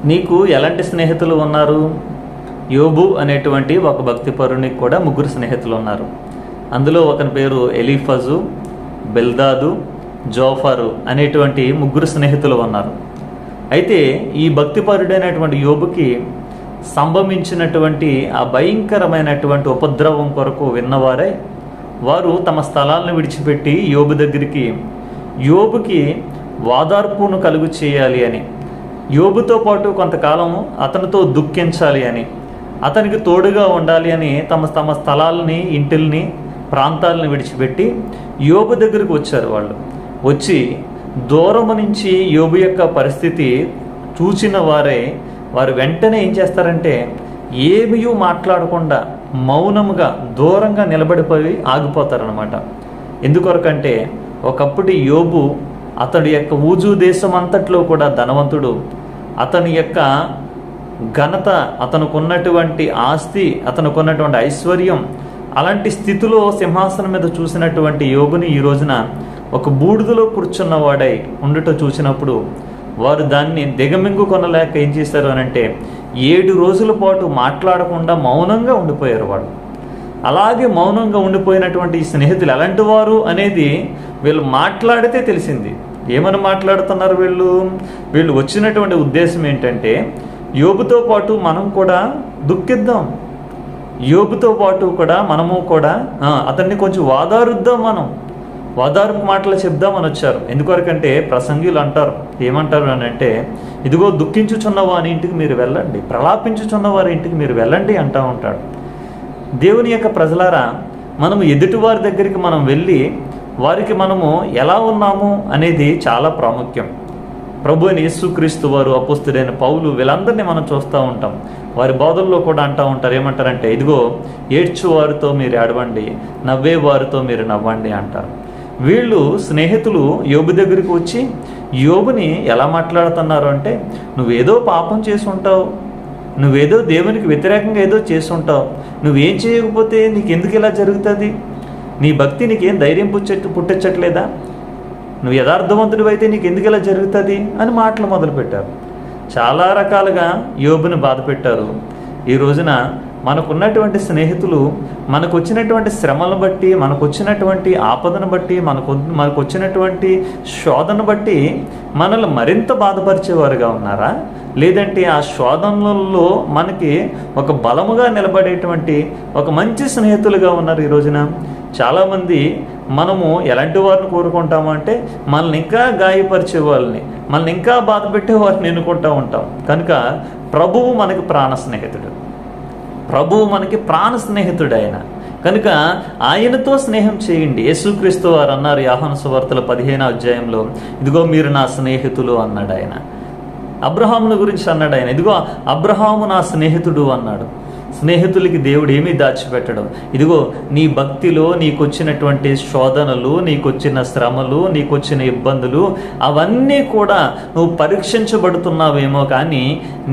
నీకు ఎలాంటి స్నేహితులు ఉన్నారు? యోబు అనేటువంటి ఒక భక్తిపరునికి కూడా 3 స్నేహితులు ఉన్నారు. అందులో ఒకని పేరు ఎలీఫజు, బెల్దాదు, జోఫరు అనేటువంటి 3 స్నేహితులు ఉన్నారు. అయితే ఈ భక్తిపరుడైనటువంటి యోబుకి సంభవించినటువంటి ఆ భయంకరమైనటువంటి ఉపద్రవం కొరకు విన్నవారై వారు తమ స్థలాలను విడిచిపెట్టి యోబుకి వాదార్పును కలుగు చేయాలి అని, యోబుతో పాటు కొంతకాలం అతనితో దుఃఖించాలి అని, అతనికి తోడుగా ఉండాలి అని తమ స్థలాలని, ఇంటిల్ని, ప్రాంతాలను విడిచిపెట్టి యోబు దగ్గరికి వచ్చారు. వాళ్ళు వచ్చి దూరం నుంచి యోబు యొక్క పరిస్థితి చూసిన వారు వెంటనే ఏం చేస్తారంటే ఏమీ మాట్లాడకుండా మౌనముగా దూరంగా నిలబడిపోయి ఆగిపోతారనమాట. ఎందుకొరకంటే ఒకప్పుడు యోబు అతడి యొక్క ఊజు దేశం అంతట్లో కూడా ధనవంతుడు, అతని యొక్క ఘనత, అతనుకున్నటువంటి ఆస్తి, అతనుకున్నటువంటి ఐశ్వర్యం, అలాంటి స్థితిలో సింహాసనం మీద చూసినటువంటి యోబుని ఈ రోజున ఒక బూడిదలో కూర్చున్నవాడై ఉండుట చూసినప్పుడు వారు దాన్ని దిగమింగుకొనలేక ఏం చేశారు అనంటే 7 రోజుల పాటు మాట్లాడకుండా మౌనంగా ఉండిపోయారు. వాళ్ళు అలాగే మౌనంగా ఉండిపోయినటువంటి ఈ స్నేహితులు ఎలాంటి వారు అనేది వీళ్ళు మాట్లాడితే తెలిసింది. ఏమని మాట్లాడుతున్నారు వీళ్ళు వచ్చినటువంటి ఉద్దేశం ఏంటంటే యోబుతో పాటు మనం కూడా దుఃఖిద్దాం, యోబుతో పాటు కూడా మనము కూడా అతన్ని కొంచెం వాదారుద్దాం, మనం వాదార్పు మాటలు చెప్దామని వచ్చారు. ఎందుకొరకంటే ప్రసంగిలు ఏమంటారు అని అంటే, ఇదిగో దుఃఖించుచున్న వారి ఇంటికి మీరు వెళ్ళండి, ప్రలాపించుచున్న వారి ఇంటికి మీరు వెళ్ళండి అంటూ ఉంటాడు. దేవుని యొక్క ప్రజలారా, మనము ఎదుటి వారి దగ్గరికి మనం వెళ్ళి వారికి మనము ఎలా ఉన్నాము అనేది చాలా ప్రాముఖ్యం. ప్రభు అయిన యేసుక్రీస్తు వారు, అపోస్తలుడైన పౌలు, వీళ్ళందరినీ మనం చూస్తూ ఉంటాం. వారి బోధల్లో కూడా అంటూ ఉంటారు. ఏమంటారంటే, ఇదిగో ఏడ్చు వారితో మీరు ఏడవండి, నవ్వే వారితో మీరు నవ్వండి అంటారు. వీళ్ళు స్నేహితులు యోబు దగ్గరికి వచ్చి యోబుని ఎలా మాట్లాడుతున్నారు అంటే, నువ్వేదో పాపం చేసి ఉంటావు, నువ్వేదో దేవునికి వ్యతిరేకంగా ఏదో చేసి ఉంటావు, నువ్వేం చేయకపోతే నీకెందుకు ఇలా జరుగుతుంది, నీ భక్తి నీకేం ధైర్యం పుట్టించట్లేదా, నువ్వు యథార్థవంతుడు అయితే నీకు ఎందుకు ఇలా జరుగుతుంది అని మాటలు మొదలుపెట్టారు. చాలా రకాలుగా యోబుని బాధ పెట్టారు. ఈ రోజున మనకున్నటువంటి స్నేహితులు మనకు వచ్చినటువంటి శ్రమలను బట్టి, మనకు వచ్చినటువంటి ఆపదను బట్టి, మనకు వచ్చినటువంటి శోధన బట్టి మనల్ని మరింత బాధపరిచేవారుగా ఉన్నారా, లేదంటే ఆ శోధనలలో మనకి ఒక బలముగా నిలబడేటువంటి ఒక మంచి స్నేహితులుగా ఉన్నారు ఈ రోజున? చాలామంది మనము ఎలాంటి వారిని కోరుకుంటాము అంటే, మనల్ని ఇంకా గాయపరిచే వాళ్ళని, మనల్ని ఇంకా బాధ పెట్టే వారిని ఎన్నుకుంటూ ఉంటాం. కనుక ప్రభువు మనకి ప్రాణ స్నేహితుడు, ప్రభువు మనకి ప్రాణ స్నేహితుడు ఆయన. కనుక ఆయనతో స్నేహం చేయండి. యేసుక్రీస్తు వారు అన్నారు యోహాను సువార్తల 15వ అధ్యాయంలో, ఇదిగో మీరు నా స్నేహితులు అన్నాడు ఆయన. అబ్రహామును గురించి అన్నాడు ఆయన, ఇదిగో అబ్రహాము నా స్నేహితుడు అన్నాడు. స్నేహితులకి దేవుడు ఏమీ దాచిపెట్టడు. ఇదిగో నీ భక్తిలో నీకొచ్చినటువంటి శోధనలు, నీకొచ్చిన శ్రమలు, నీకొచ్చిన ఇబ్బందులు, అవన్నీ కూడా నువ్వు పరీక్షించబడుతున్నావేమో, కానీ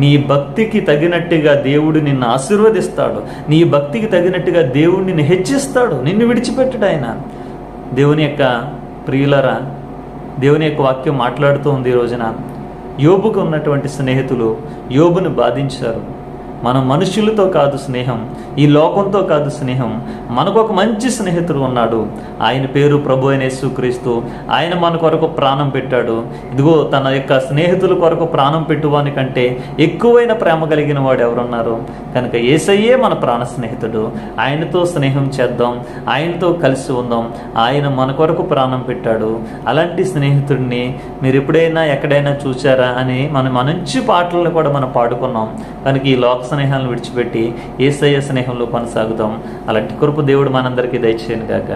నీ భక్తికి తగినట్టుగా దేవుడు నిన్ను ఆశీర్వదిస్తాడు, నీ భక్తికి తగినట్టుగా దేవుడు నిన్ను హెచ్చిస్తాడు, నిన్ను విడిచిపెట్టడు ఆయన. దేవుని యొక్క ప్రియులరా, దేవుని యొక్క వాక్యం మాట్లాడుతూ ఉంది ఈ రోజున. యోబుకు ఉన్నటువంటి స్నేహితులు యోబును బాధించారు. మనం మనుషులతో కాదు స్నేహం, ఈ లోకంతో కాదు స్నేహం, మనకు ఒక మంచి స్నేహితుడు ఉన్నాడు. ఆయన పేరు ప్రభు అయిన యేసుక్రీస్తు. ఆయన మన కొరకు ప్రాణం పెట్టాడు. ఇదిగో తన యొక్క స్నేహితుల కొరకు ప్రాణం పెట్టువాని కంటే ఎక్కువైన ప్రేమ కలిగిన వాడు ఎవరున్నారు? కనుక యేసయ్యే మన ప్రాణ స్నేహితుడు. ఆయనతో స్నేహం చేద్దాం, ఆయనతో కలిసి ఉందాం. ఆయన మన కొరకు ప్రాణం పెట్టాడు. అలాంటి స్నేహితుడిని మీరు ఎప్పుడైనా ఎక్కడైనా చూసారా అని మనం మంచి పాటలను కూడా మనం పాడుకున్నాం. కనుక ఈ లోక స్నేహాలను విడిచిపెట్టి యేసయ్య స్నేహంలో కొనసాగుతాం. అలాంటి కృప దేవుడు మనందరికీ దయచేయను గాక.